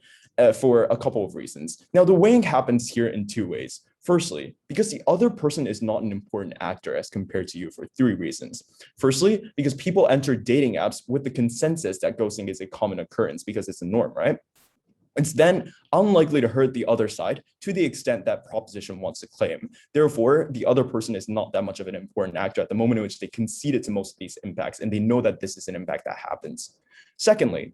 for a couple of reasons. Now, the weighing happens here in 2 ways. Firstly, because the other person is not an important actor as compared to you for 3 reasons. Firstly, because people enter dating apps with the consensus that ghosting is a common occurrence because it's a norm, right? It's then unlikely to hurt the other side to the extent that proposition wants to claim. Therefore, the other person is not that much of an important actor at the moment in which they conceded to most of these impacts, and they know that this is an impact that happens. Secondly,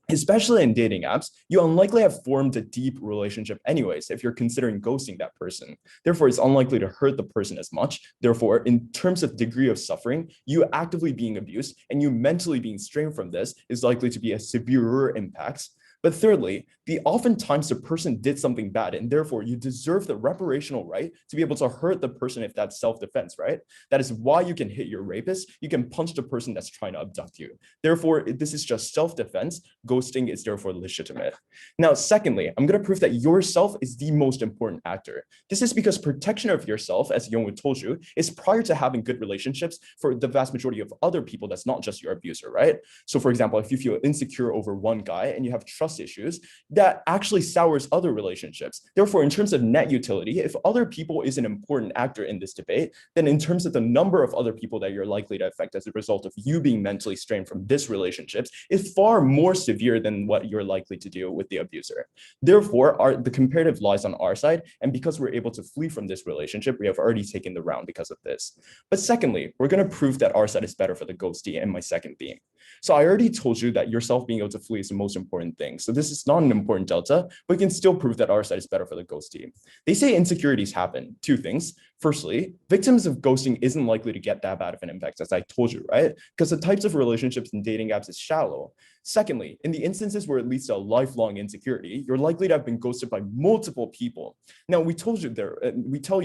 especially in dating apps, you unlikely have formed a deep relationship anyways if you're considering ghosting that person. Therefore, it's unlikely to hurt the person as much. Therefore, in terms of degree of suffering, you actively being abused and you mentally being strained from this is likely to be a severer impact. But thirdly, oftentimes the person did something bad and therefore you deserve the reparational right to be able to hurt the person if that's self-defense, right? That is why you can hit your rapist. You can punch the person that's trying to abduct you. Therefore, this is just self-defense. Ghosting is therefore legitimate. Now, secondly, I'm going to prove that yourself is the most important actor. This is because protection of yourself, as Youngwoo told you, is prior to having good relationships for the vast majority of other people that's not just your abuser, right? So for example, if you feel insecure over one guy and you have trust issues, that actually sours other relationships. Therefore, in terms of net utility, if other people is an important actor in this debate, then in terms of the number of other people that you're likely to affect as a result of you being mentally strained from this relationships is far more severe than what you're likely to do with the abuser. Therefore, the comparative lies on our side, and because we're able to flee from this relationship, we have already taken the round because of this. But secondly, we're going to prove that our side is better for the ghostie in my second theme. So I already told you that yourself being able to flee is the most important thing. So this is not an important delta, but we can still prove that our side is better for the ghostie. They say insecurities happen. 2 things. Firstly, victims of ghosting isn't likely to get that bad of an impact, as I told you, right? Because the types of relationships in dating apps is shallow. Secondly, in the instances where it leads to a lifelong insecurity, you're likely to have been ghosted by multiple people. Now, we tell you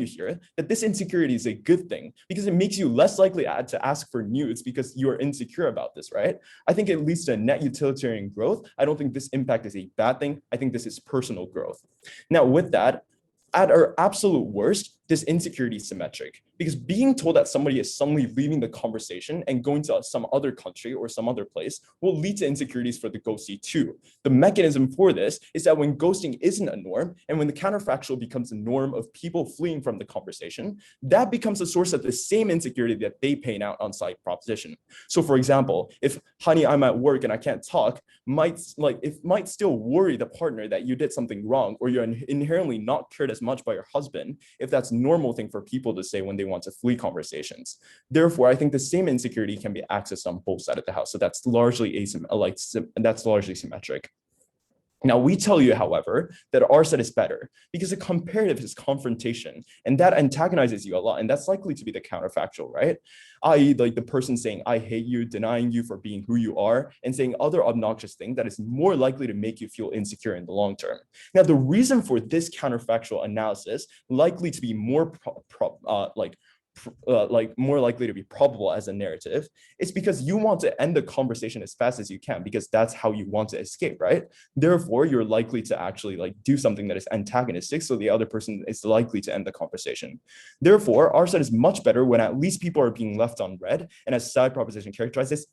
here that this insecurity is a good thing because it makes you less likely to ask for nudes because you are insecure about this, right? I think it leads to net utilitarian growth. I don't think this impact is a bad thing. I think this is personal growth. Now, with that, at our absolute worst, this insecurity is symmetric because being told that somebody is suddenly leaving the conversation and going to some other country or some other place will lead to insecurities for the ghostee too. The mechanism for this is that when ghosting isn't a norm and when the counterfactual becomes a norm of people fleeing from the conversation, that becomes a source of the same insecurity that they paint out on site proposition. So for example, if honey, I'm at work and I can't talk, might still worry the partner that you did something wrong or you're inherently not cared as much by your husband if that's a normal thing for people to say when they want to flee conversations. Therefore, I think the same insecurity can be accessed on both sides of the house. So that's largely symmetric. Now, we tell you, however, that our set is better because a comparative is confrontation and that antagonizes you a lot. And that's likely to be the counterfactual, right? I.e. like the person saying, I hate you, denying you for being who you are and saying other obnoxious things that is more likely to make you feel insecure in the long term. Now, the reason for this counterfactual analysis likely to be more more likely to be probable as a narrative, it's because you want to end the conversation as fast as you can because that's how you want to escape, right? Therefore, you're likely to actually do something that is antagonistic, so the other person is likely to end the conversation. Therefore, our set is much better when at least people are being left on red, and as side proposition characterizes,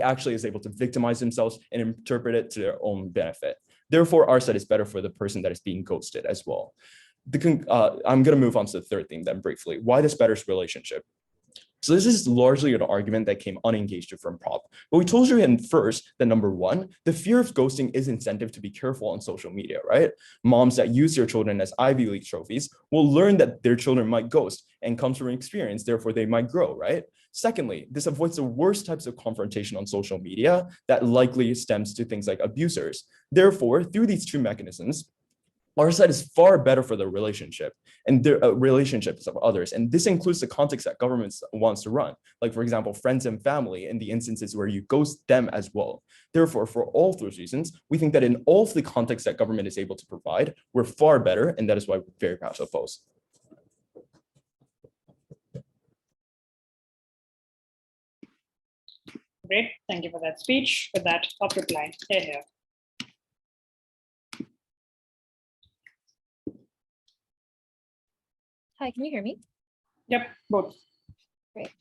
actually is able to victimize themselves and interpret it to their own benefit. Therefore, our set is better for the person that is being ghosted as well. I'm going to move on to the third thing then briefly. Why this better relationship? So this is largely an argument that came unengaged from prop. But we told you in first that number one, the fear of ghosting is incentive to be careful on social media, right? Moms that use their children as Ivy League trophies will learn that their children might ghost and comes from experience, therefore they might grow, right? Secondly, this avoids the worst types of confrontation on social media that likely stems to things like abusers. Therefore, through these two mechanisms, our side is far better for the relationship and the relationships of others. And this includes the context that governments wants to run. Like, for example, friends and family in the instances where you ghost them as well. Therefore, for all those reasons, we think that in all of the contexts that government is able to provide, we're far better. And that is why we're very proud to oppose. Great, thank you for that speech. With that, top reply, here. Hi, can you hear me? Yep, both. Great.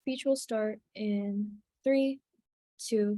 Speech will start in 3, 2,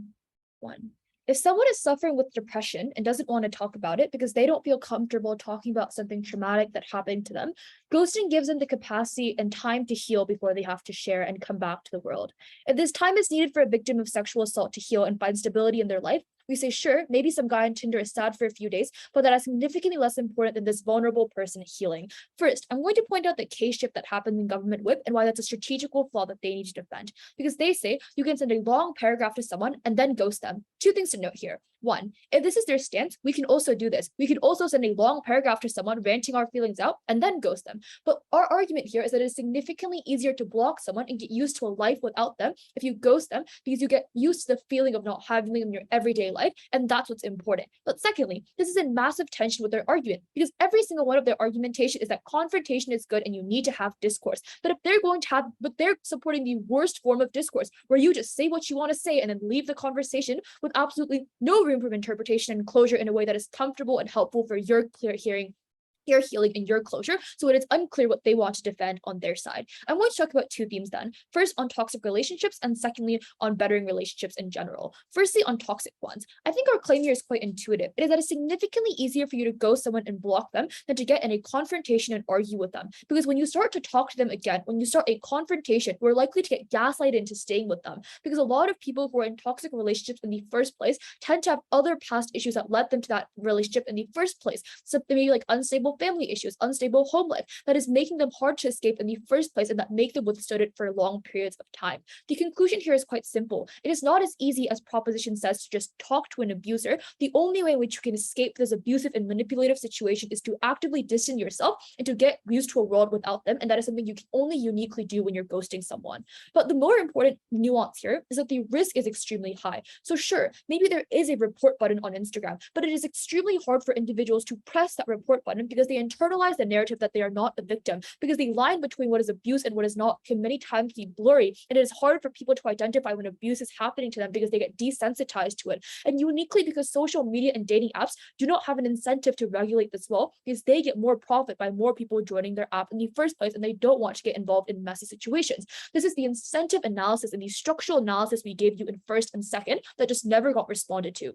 1. If someone is suffering with depression and doesn't want to talk about it because they don't feel comfortable talking about something traumatic that happened to them, ghosting gives them the capacity and time to heal before they have to share and come back to the world. If this time is needed for a victim of sexual assault to heal and find stability in their life, we say, sure, maybe some guy on Tinder is sad for a few days, but that is significantly less important than this vulnerable person healing. First, I'm going to point out the case shift that happens in government whip and why that's a strategical flaw that they need to defend. Because they say you can send a long paragraph to someone and then ghost them. Two things to note here. One, if this is their stance, we can also do this. We can also send a long paragraph to someone, ranting our feelings out, and then ghost them. But our argument here is that it is significantly easier to block someone and get used to a life without them if you ghost them, because you get used to the feeling of not having them in your everyday life, and that's what's important. But secondly, this is in massive tension with their argument, because every single one of their argumentation is that confrontation is good and you need to have discourse. But if they're supporting the worst form of discourse, where you just say what you want to say and then leave the conversation with absolutely no room for interpretation and closure in a way that is comfortable and helpful for your clear hearing, your healing, and your closure, so it is unclear what they want to defend on their side. I want to talk about two themes then. First, on toxic relationships, and secondly, on bettering relationships in general. Firstly, on toxic ones. I think our claim here is quite intuitive. It is that it's significantly easier for you to ghost someone and block them than to get in a confrontation and argue with them. Because when you start to talk to them again, when you start a confrontation, we're likely to get gaslighted into staying with them. Because a lot of people who are in toxic relationships in the first place tend to have other past issues that led them to that relationship in the first place. So maybe like unstable family issues, unstable home life, that is making them hard to escape in the first place and that make them withstood it for long periods of time. The conclusion here is quite simple. It is not as easy as proposition says to just talk to an abuser. The only way in which you can escape this abusive and manipulative situation is to actively distance yourself and to get used to a world without them, and that is something you can only uniquely do when you're ghosting someone. But the more important nuance here is that the risk is extremely high. So sure, maybe there is a report button on Instagram, but it is extremely hard for individuals to press that report button because because they internalize the narrative that they are not a victim, because the line between what is abuse and what is not can many times be blurry, and it is hard for people to identify when abuse is happening to them because they get desensitized to it. And uniquely because social media and dating apps do not have an incentive to regulate this well, because they get more profit by more people joining their app in the first place, and they don't want to get involved in messy situations. This is the incentive analysis and the structural analysis we gave you in first and second that just never got responded to.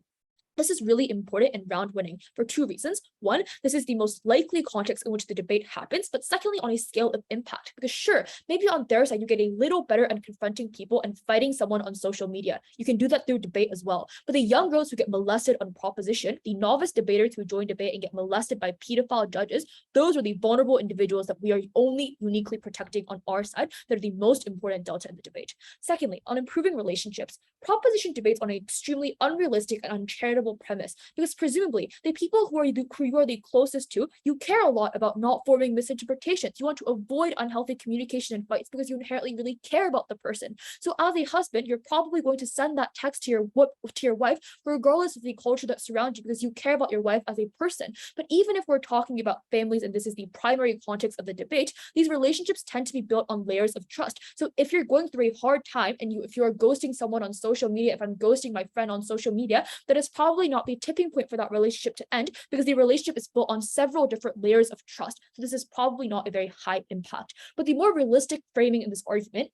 This is really important in round winning for two reasons. One, this is the most likely context in which the debate happens, but secondly, on a scale of impact. Because sure, maybe on their side, you get a little better at confronting people and fighting someone on social media. You can do that through debate as well. But the young girls who get molested on proposition, the novice debaters who join debate and get molested by pedophile judges, those are the vulnerable individuals that we are only uniquely protecting on our side. That are the most important delta in the debate. Secondly, on improving relationships, proposition debates on an extremely unrealistic and uncharitable premise, because presumably the people who you are the closest to, you care a lot about not forming misinterpretations. You want to avoid unhealthy communication and fights because you inherently really care about the person. So as a husband, you're probably going to send that text to your wife, regardless of the culture that surrounds you, because you care about your wife as a person. But even if we're talking about families, and this is the primary context of the debate, these relationships tend to be built on layers of trust. So if you're going through a hard time and if you are ghosting someone on social media, if I'm ghosting my friend on social media, that is probably not the tipping point for that relationship to end, because the relationship is built on several different layers of trust. So this is probably not a very high impact. But the more realistic framing in this argument,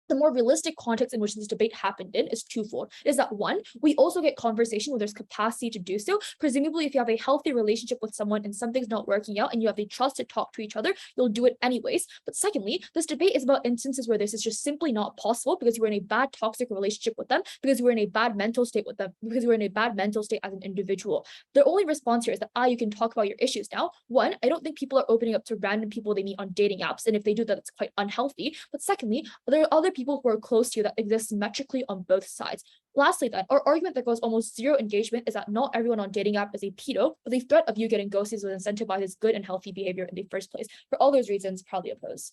the more realistic context in which this debate happened in is twofold. Is that one, we also get conversation where there's capacity to do so. Presumably, if you have a healthy relationship with someone and something's not working out and you have the trust to talk to each other, you'll do it anyways. But secondly, this debate is about instances where this is just simply not possible because you were in a bad toxic relationship with them, because you were in a bad mental state with them, because you were in a bad mental state as an individual. The only response here is that you can talk about your issues now. One, I don't think people are opening up to random people they meet on dating apps, and if they do that, it's quite unhealthy. But secondly, there are other people who are close to you that exist symmetrically on both sides. Lastly, then, our argument that goes almost zero engagement is that not everyone on dating app is a pedo, but the threat of you getting ghosted will incentivize good and healthy behavior in the first place. For all those reasons, proudly oppose.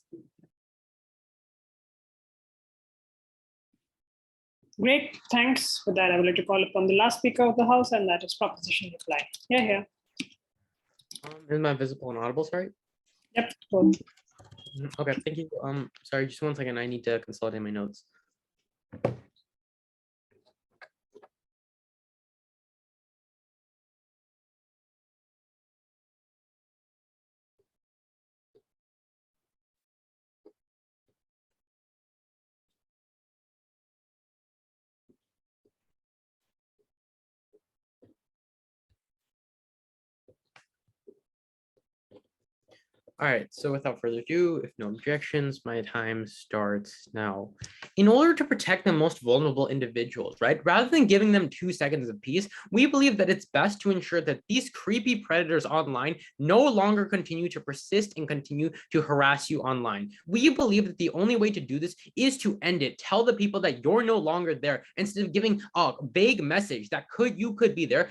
Great, thanks for that. I would like to call upon the last speaker of the House, and that is Proposition Reply. Here. Am I visible and audible, sorry? Yep, cool. Okay, thank you. Sorry, just 1 second. I need to consolidate my notes. All right, so without further ado, if no objections, my time starts now. In order to protect the most vulnerable individuals, right, rather than giving them 2 seconds of peace, we believe that it's best to ensure that these creepy predators online no longer continue to persist and continue to harass you online. We believe that the only way to do this is to end it. Tell the people that you're no longer there, instead of giving a vague message that you could be there,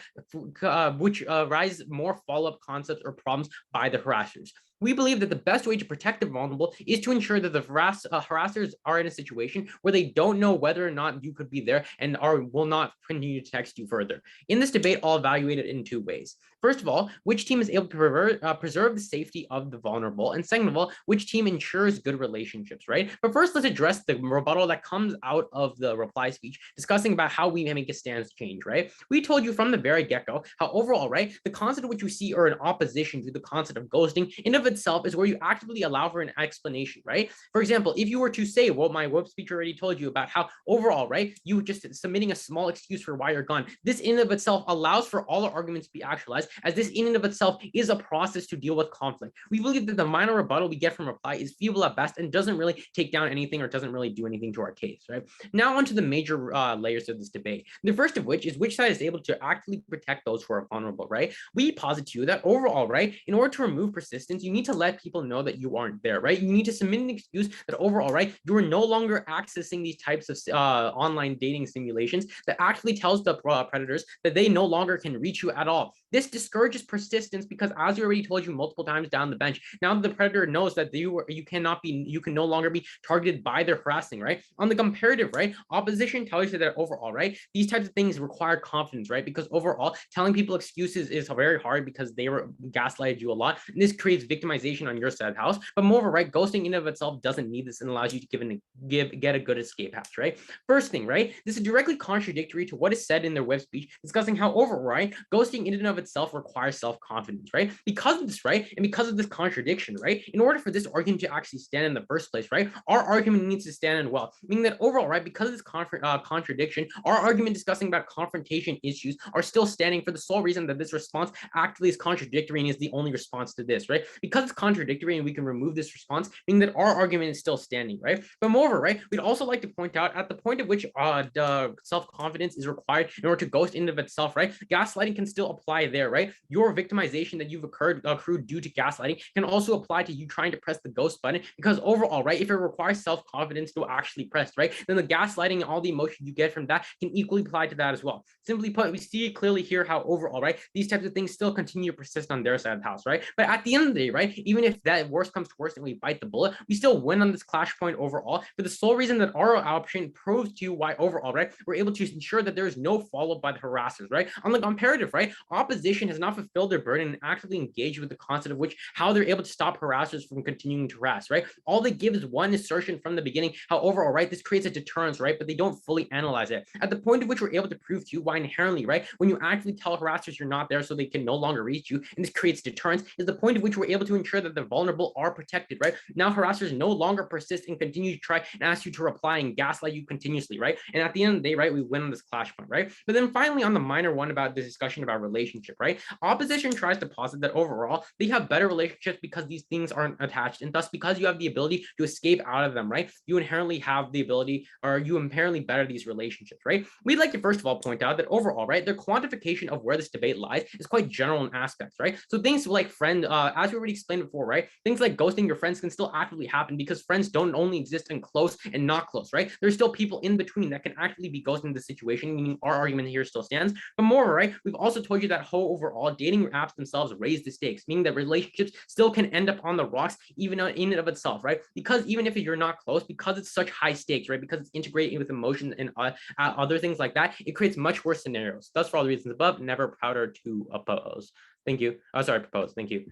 which rise more follow-up concepts or problems by the harassers. We believe that the best way to protect the vulnerable is to ensure that the harassers are in a situation where they don't know whether or not you could be there and will not continue to text you further. In this debate, I'll evaluate it in 2 ways. First of all, which team is able to preserve the safety of the vulnerable? And second of all, which team ensures good relationships, right? But first, let's address the rebuttal that comes out of the reply speech, discussing about how we make a stance change, right? We told you from the very get-go how overall, right, the concept of which you see are in opposition to the concept of ghosting in of itself is where you actively allow for an explanation, right? For example, if you were to say, well, my web speech already told you about how overall, right, you just submitting a small excuse for why you're gone, this in of itself allows for all the arguments to be actualized, as this in and of itself is a process to deal with conflict. We believe that the minor rebuttal we get from reply is feeble at best and doesn't really take down anything or doesn't really do anything to our case, right? Now onto the major layers of this debate. The first of which is which side is able to actively protect those who are vulnerable, right? We posit to you that overall, right, in order to remove persistence, you need to let people know that you aren't there, right? You need to submit an excuse that overall, right, you are no longer accessing these types of online dating simulations that actually tells the predators that they no longer can reach you at all. This discourages persistence because, as we already told you multiple times down the bench, now the predator knows that you can no longer be targeted by their harassing, right? On the comparative, right, opposition tells you that overall, right, these types of things require confidence, right? Because overall, telling people excuses is very hard because they were gaslighted you a lot, and this creates victimization on your side of the house. But moreover, right, ghosting in and of itself doesn't need this and allows you to get a good escape hatch, right? First thing, right, this is directly contradictory to what is said in their web speech discussing how overall, right, ghosting in and of itself requires self-confidence, right? Because of this, right, and because of this contradiction, right, in order for this argument to actually stand in the first place, right, our argument needs to stand in well, meaning that overall, right, because of this contradiction, our argument discussing about confrontation issues are still standing for the sole reason that this response actually is contradictory and is the only response to this, right? Because it's contradictory and we can remove this response, meaning that our argument is still standing, right? But moreover, right, we'd also like to point out at the point at which the self-confidence is required in order to ghost in and of itself, right, gaslighting can still apply there, right? Your victimization that you've accrued due to gaslighting can also apply to you trying to press the ghost button, because overall, right, if it requires self-confidence to actually press, right, then the gaslighting and all the emotion you get from that can equally apply to that as well. Simply put, we see clearly here how overall, right, these types of things still continue to persist on their side of the house, right? But at the end of the day, right, even if that worst comes to worst and we bite the bullet, we still win on this clash point overall for the sole reason that our option proves to you why overall, right, we're able to ensure that there is no follow-up by the harassers, right? On the comparative, right, opposition has not fulfilled their burden and actively engaged with the concept of which how they're able to stop harassers from continuing to harass, right? All they give is one assertion from the beginning, how overall, right, this creates a deterrence, right, but they don't fully analyze it. At the point at which we're able to prove to you why inherently, right, when you actually tell harassers you're not there so they can no longer reach you, and this creates deterrence, is the point at which we're able to ensure that the vulnerable are protected, right? Now harassers no longer persist and continue to try and ask you to reply and gaslight you continuously, right? And at the end of the day, right, we win on this clash point, right? But then finally on the minor one about the discussion about relationship, right, opposition tries to posit that overall they have better relationships because these things aren't attached, and thus because you have the ability to escape out of them, right, you inherently have the ability, or you inherently better these relationships, right? We'd like to first of all point out that overall, right, their quantification of where this debate lies is quite general in aspects, right? So things like as we already explained before, right, things like ghosting your friends can still actively happen because friends don't only exist in close and not close, right? There's still people in between that can actually be ghosting the situation, meaning our argument here still stands. But more, right, we've also told you that how overall dating apps themselves raise the stakes, meaning that relationships still can end up on the rocks even in and of itself, right? Because even if you're not close, because it's such high stakes, right, because it's integrated with emotions and other things like that, it creates much worse scenarios. Thus, for all the reasons above, never prouder to oppose. Thank you. Oh, sorry, propose. Thank you.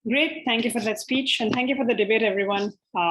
Great. Thank you for that speech, and thank you for the debate, everyone.